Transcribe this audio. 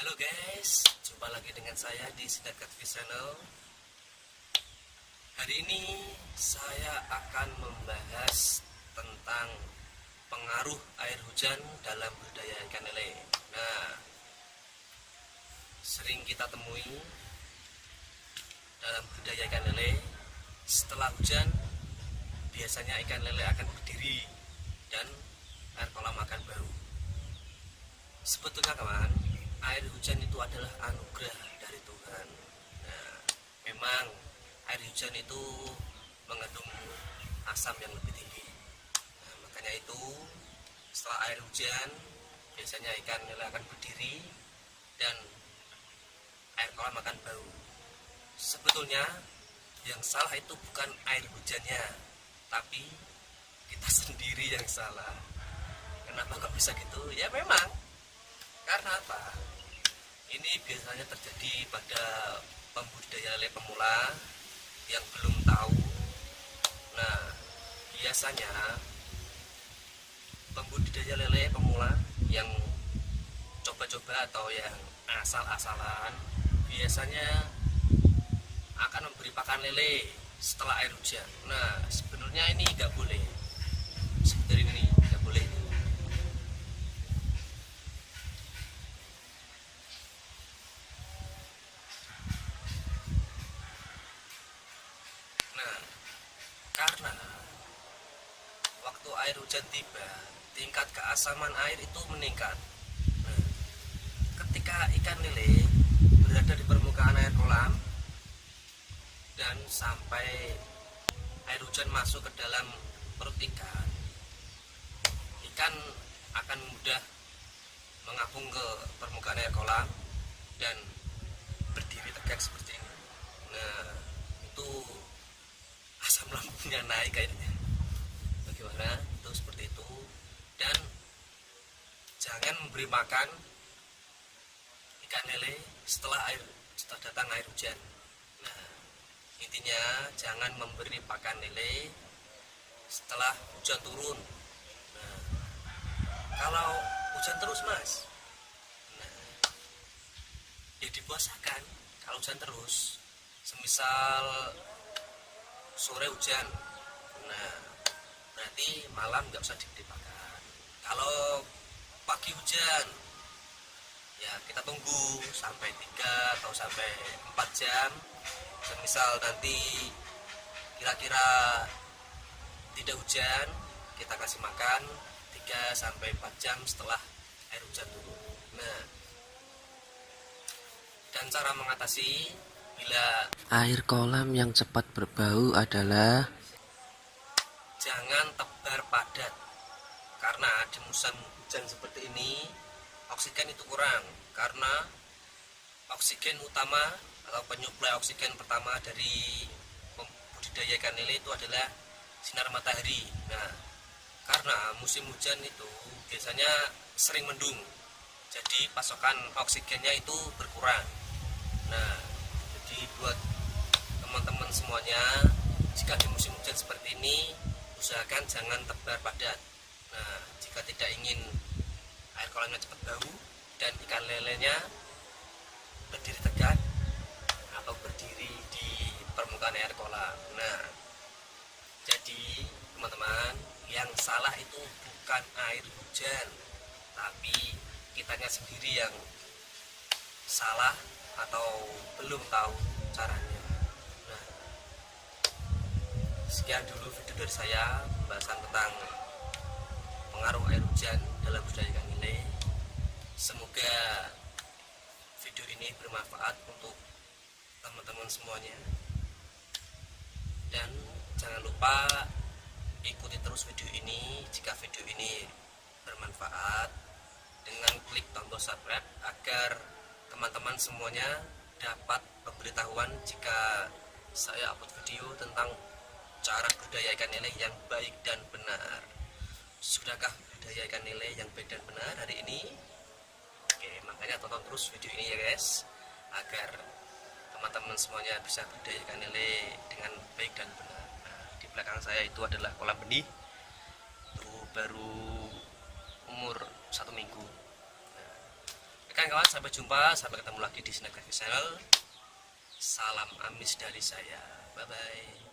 Halo guys, jumpa lagi dengan saya di Sidakat Fish Channel. Hari ini saya akan membahas tentang pengaruh air hujan dalam budidaya ikan lele. Nah, sering kita temui dalam budidaya ikan lele, setelah hujan biasanya ikan lele akan berdiri dan air kolam akan bau. Sebetulnya kawan, air hujan itu adalah anugerah dari Tuhan. Nah, memang air hujan itu mengandung asam yang lebih tinggi. Nah, makanya itu setelah air hujan biasanya ikan lele akan berdiri dan air kolam akan bau. Sebetulnya yang salah itu bukan air hujannya, tapi kita sendiri yang salah. Kenapa kok bisa gitu? Ya memang karena apa? Ini biasanya terjadi pada pembudidaya lele pemula yang belum tahu. Nah, biasanya pembudidaya lele pemula yang coba-coba atau yang asal-asalan biasanya akan memberi pakan lele setelah air hujan. Nah, sebenarnya ini nggak boleh. Seperti ini nggak boleh. Nah, karena waktu air hujan tiba, tingkat keasaman air itu meningkat. Nah, ketika ikan lele berada di permukaan air kolam dan sampai air hujan masuk ke dalam perut ikan, ikan akan mudah mengapung ke permukaan air kolam dan berdiri tegak seperti ini. Nah, itu asam lambungnya naik kayaknya. Bagaimana? Itu seperti itu. Dan jangan memberi makan ikan lele setelah datang air hujan. Nah, intinya jangan memberi pakan lele setelah hujan turun. Nah, kalau hujan terus mas, nah, ya dipuasakan. Kalau hujan terus, semisal sore hujan, nah berarti malam nggak usah diberi pakan. Kalau pagi hujan, ya kita tunggu sampai 3 atau sampai 4 jam. Semisal nanti kira-kira tidak hujan, kita kasih makan 3 sampai 4 jam setelah air hujan turun. Nah, dan cara mengatasi bila Air kolam yang cepat berbau adalah jangan tebar padat, karena di musim hujan seperti ini oksigen itu kurang, karena oksigen utama atau penyuplai oksigen pertama dari budidaya ikan lele itu adalah sinar matahari. Nah, karena musim hujan itu biasanya sering mendung, jadi pasokan oksigennya itu berkurang. Nah, jadi buat teman-teman semuanya, jika di musim hujan seperti ini, usahakan jangan tebar padat. Nah, jika tidak ingin air kolamnya cepat bau dan ikan lelenya berdiri tegak atau berdiri di permukaan air kolam. Nah, jadi teman-teman, yang salah itu bukan air hujan, tapi kitanya sendiri yang salah atau belum tahu caranya. Nah, sekian dulu video dari saya pembahasan tentang pengaruh air hujan dalam budidaya ikan lele. Semoga video ini bermanfaat untuk teman-teman semuanya, dan jangan lupa ikuti terus video ini jika video ini bermanfaat dengan klik tombol subscribe agar teman-teman semuanya dapat pemberitahuan jika saya upload video tentang cara budidaya ikan lele yang baik dan benar. Sudahkah budidaya ikan lele yang baik dan benar hari ini? Oke, makanya tonton terus video ini ya guys, agar teman-teman semuanya bisa budidaya ikan lele dengan baik dan benar. Nah, di belakang saya itu adalah kolam benih, itu baru umur 1 minggu. Nah, oke kawan, sampai jumpa, sampai ketemu lagi di Snapchat Channel. Salam amis dari saya, bye bye.